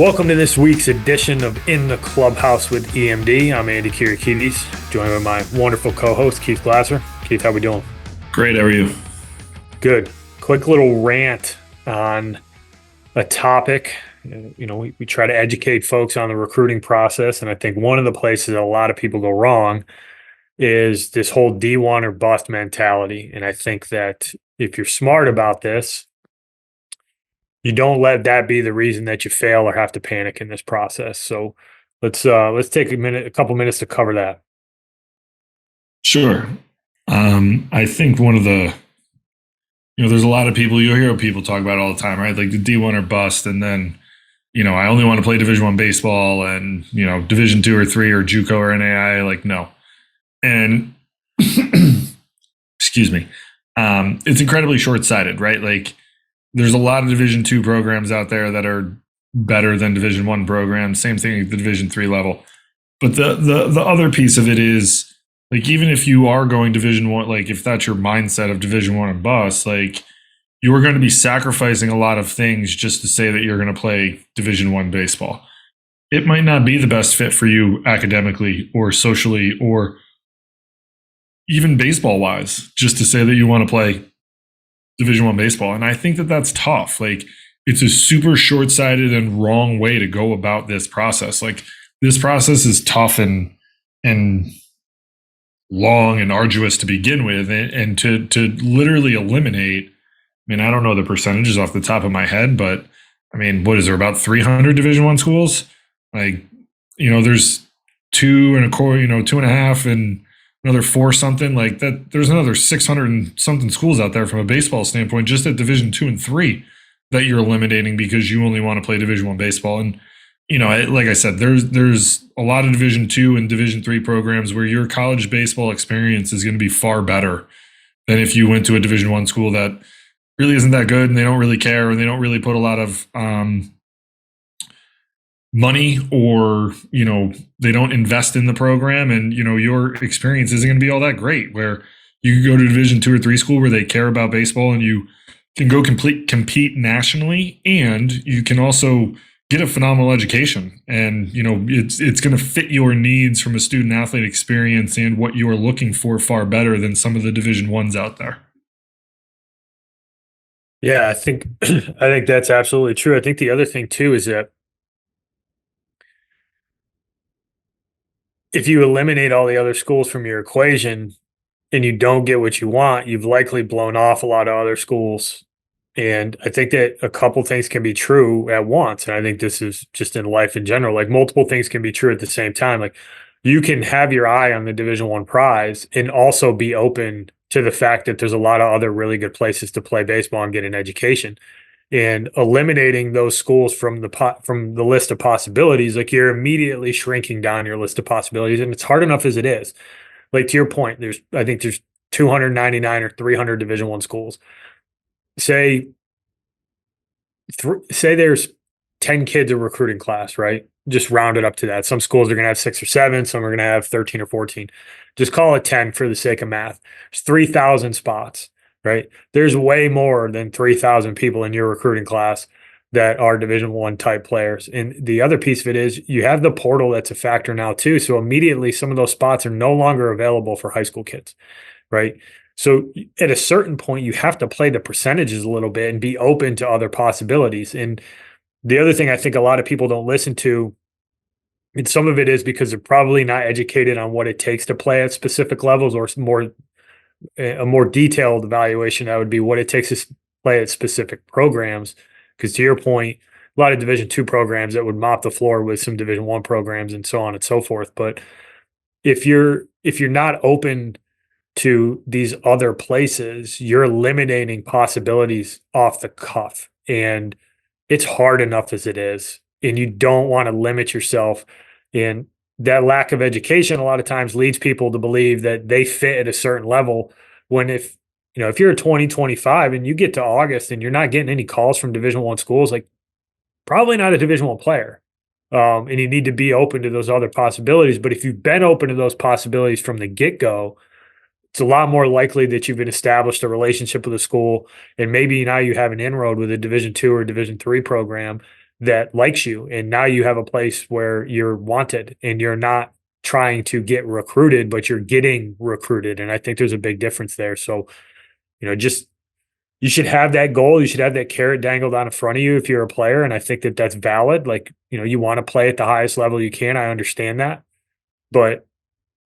Welcome to this week's edition of In the Clubhouse with EMD. I'm Andy Kiriakidis, joined by my wonderful co-host, Keith Glasser. Keith, how we doing? Great, how are you? Good. Quick little rant on a topic. We try to educate folks on the recruiting process, and I think one of the places a lot of people go wrong is this whole D1 or bust mentality. And I think that if you're smart about this, you don't let that be the reason that you fail or have to panic in this process. So let's take a couple minutes to cover that. Sure. I think one of the, there's a lot of people, you hear people talk about it all the time, right? Like the D1 or bust. And then, I only want to play Division I baseball and, Division II or III or JUCO or NAI, like, no. And excuse me. It's incredibly short-sighted, right? Like, there's a lot of Division II programs out there that are better than Division I programs. Same thing at the Division III level. But the other piece of it is, like, even if you are going Division I, like if that's your mindset of Division I and bust, like you are going to be sacrificing a lot of things just to say that you're going to play Division I baseball. It might not be the best fit for you academically or socially or even baseball-wise, just to say that you want to play Division I baseball. And I think that that's tough. Like, it's a super short-sighted and wrong way to go about this process. Like, this process is tough and long and arduous to begin with, and to literally eliminate, I mean, I don't know the percentages off the top of my head, but I mean, what is there, about 300 Division I schools? Like, there's 2.25 and another 4 something like that. There's another 600 and something schools out there from a baseball standpoint, just at Division II and III, that you're eliminating because you only want to play Division I baseball. And, like I said, there's a lot of Division II and Division III programs where your college baseball experience is going to be far better than if you went to a Division I school that really isn't that good and they don't really care and they don't really put a lot of money, or they don't invest in the program, and your experience isn't going to be all that great. Where you can go to Division II or III school where they care about baseball and you can go compete nationally, and you can also get a phenomenal education, and it's going to fit your needs from a student athlete experience and what you are looking for far better than some of the Division I's out there. Yeah, I think that's absolutely true. I think the other thing too is that if you eliminate all the other schools from your equation and you don't get what you want, you've likely blown off a lot of other schools. And I think that a couple things can be true at once. And I think this is just in life in general, like multiple things can be true at the same time. Like, you can have your eye on the Division I prize and also be open to the fact that there's a lot of other really good places to play baseball and get an education. And eliminating those schools from the list of possibilities, like, you're immediately shrinking down your list of possibilities, and it's hard enough as it is. Like, to your point, I think there's 299 or 300 Division I schools. Say there's 10 kids a recruiting class, right? Just round it up to that. Some schools are going to have 6 or 7, some are going to have 13 or 14. Just call it 10 for the sake of math. There's 3,000 spots, right? There's way more than 3,000 people in your recruiting class that are Division I type players. And the other piece of it is you have the portal that's a factor now too. So immediately some of those spots are no longer available for high school kids, right? So at a certain point, you have to play the percentages a little bit and be open to other possibilities. And the other thing I think a lot of people don't listen to, and some of it is because they're probably not educated on what it takes to play at specific levels, or a more detailed evaluation that would be what it takes to play at specific programs. Because to your point, a lot of Division II programs that would mop the floor with some Division I programs and so on and so forth. But if you're not open to these other places, you're eliminating possibilities off the cuff. And it's hard enough as it is. And you don't want to limit yourself. And that lack of education a lot of times leads people to believe that they fit at a certain level, when if you're a 2025 and you get to August and you're not getting any calls from Division I schools, like, probably not a Division I player. And you need to be open to those other possibilities. But if you've been open to those possibilities from the get-go, it's a lot more likely that you've established a relationship with a school, and maybe now you have an inroad with a Division II or Division III program that likes you. And now you have a place where you're wanted and you're not trying to get recruited, but you're getting recruited. And I think there's a big difference there. So, just you should have that goal. You should have that carrot dangled out in front of you if you're a player. And I think that that's valid. Like, you want to play at the highest level you can. I understand that. But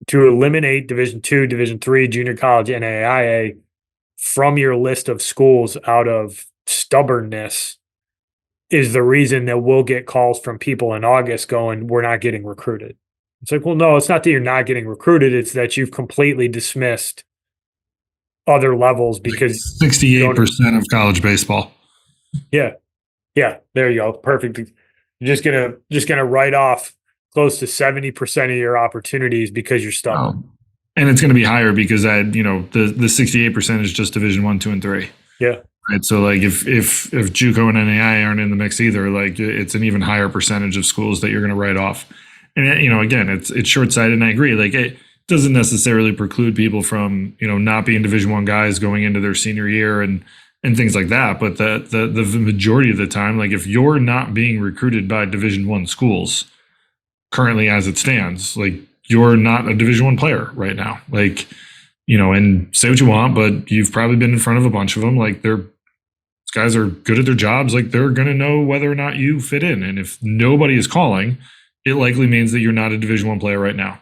to eliminate Division II, Division III, junior college, NAIA from your list of schools out of stubbornness is the reason that we'll get calls from people in August going, we're not getting recruited. It's like, well, no, it's not that you're not getting recruited. It's that you've completely dismissed other levels because 68% of college baseball. Yeah. There you go. Perfect. You're just gonna write off close to 70% of your opportunities because you're stubborn. And it's going to be higher because the 68% is just Division I, II, and III. Yeah. Right. So like if JUCO and NAI aren't in the mix either, like it's an even higher percentage of schools that you're going to write off. And again, it's short-sighted, and I agree. Like it doesn't necessarily preclude people from not being Division I guys going into their senior year and things like that. But the majority of the time, like if you're not being recruited by Division I schools currently as it stands, like you're not a Division I player right now. Like, and say what you want, but you've probably been in front of a bunch of them. Like these guys are good at their jobs. Like they're going to know whether or not you fit in. And if nobody is calling, it likely means that you're not a Division I player right now.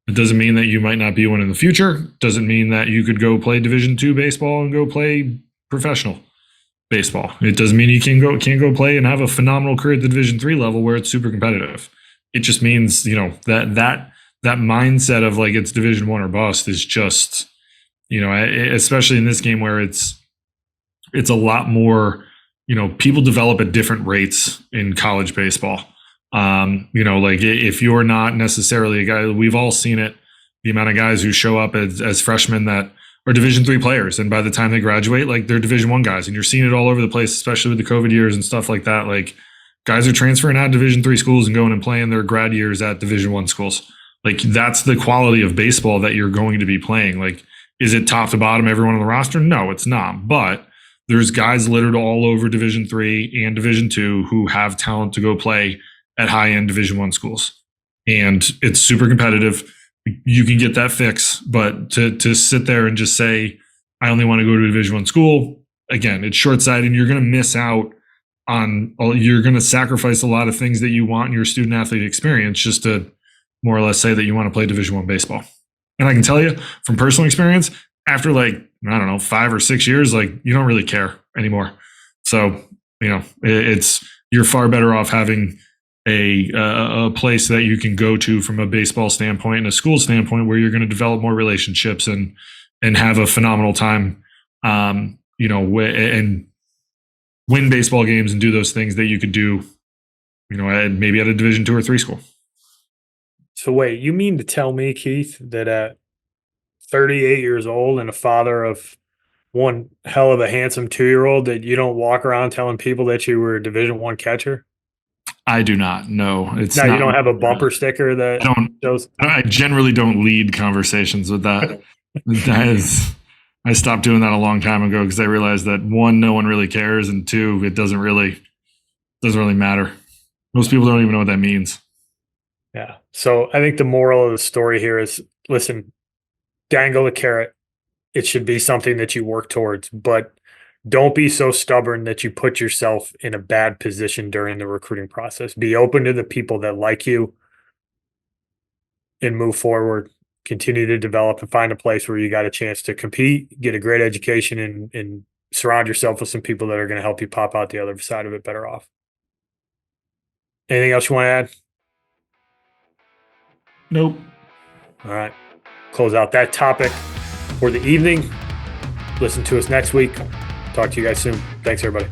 It doesn't mean that you might not be one in the future. It doesn't mean that you could go play Division II baseball and go play professional baseball. It doesn't mean you can't go play and have a phenomenal career at the Division III level where it's super competitive. It just means, that mindset of like it's Division I or bust is just, especially in this game where it's a lot more, people develop at different rates in college baseball. Like if you're not necessarily a guy, we've all seen it, the amount of guys who show up as freshmen that are Division III players, and by the time they graduate, like they're Division I guys, and you're seeing it all over the place, especially with the COVID years and stuff like that. Like guys are transferring out of Division III schools and going and playing their grad years at Division I schools. Like that's the quality of baseball that you're going to be playing. Like, is it top to bottom everyone on the roster? No, it's not. But there's guys littered all over Division III and Division II who have talent to go play at high-end Division I schools. And it's super competitive. You can get that fix, but to sit there and just say, I only want to go to a Division I school, again, it's short-sighted, and you're going to miss out on, you're going to sacrifice a lot of things that you want in your student-athlete experience just to more or less say that you want to play Division I baseball. And I can tell you from personal experience, after 5 or 6 years, like you don't really care anymore. So, you're far better off having a place that you can go to from a baseball standpoint and a school standpoint where you're going to develop more relationships and have a phenomenal time, and win baseball games and do those things that you could do, maybe at a Division II or III school. So wait, you mean to tell me, Keith, that at 38 years old and a father of one hell of a handsome 2-year-old that you don't walk around telling people that you were a Division I catcher? I do not. No, it's now not. You don't have a bumper sticker that shows. I generally don't lead conversations with that. I stopped doing that a long time ago because I realized that 1, no one really cares, and 2, it doesn't really matter. Most people don't even know what that means. Yeah. So I think the moral of the story here is, listen, dangle the carrot. It should be something that you work towards, but don't be so stubborn that you put yourself in a bad position during the recruiting process. Be open to the people that like you and move forward. Continue to develop and find a place where you got a chance to compete, get a great education, and surround yourself with some people that are going to help you pop out the other side of it better off. Anything else you want to add? Nope. All right. Close out that topic for the evening. Listen to us next week. Talk to you guys soon. Thanks, everybody.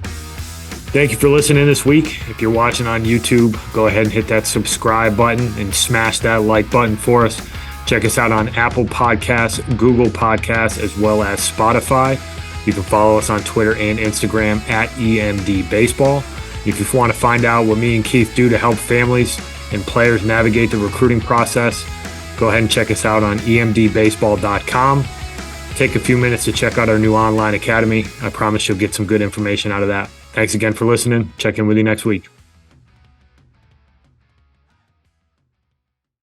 Thank you for listening this week. If you're watching on YouTube, go ahead and hit that subscribe button and smash that like button for us. Check us out on Apple Podcasts, Google Podcasts, as well as Spotify. You can follow us on Twitter and Instagram at EMD Baseball. If you want to find out what me and Keith do to help families and players navigate the recruiting process, go ahead and check us out on emdbaseball.com. Take a few minutes to check out our new online academy. I promise you'll get some good information out of that. Thanks again for listening. Check in with you next week.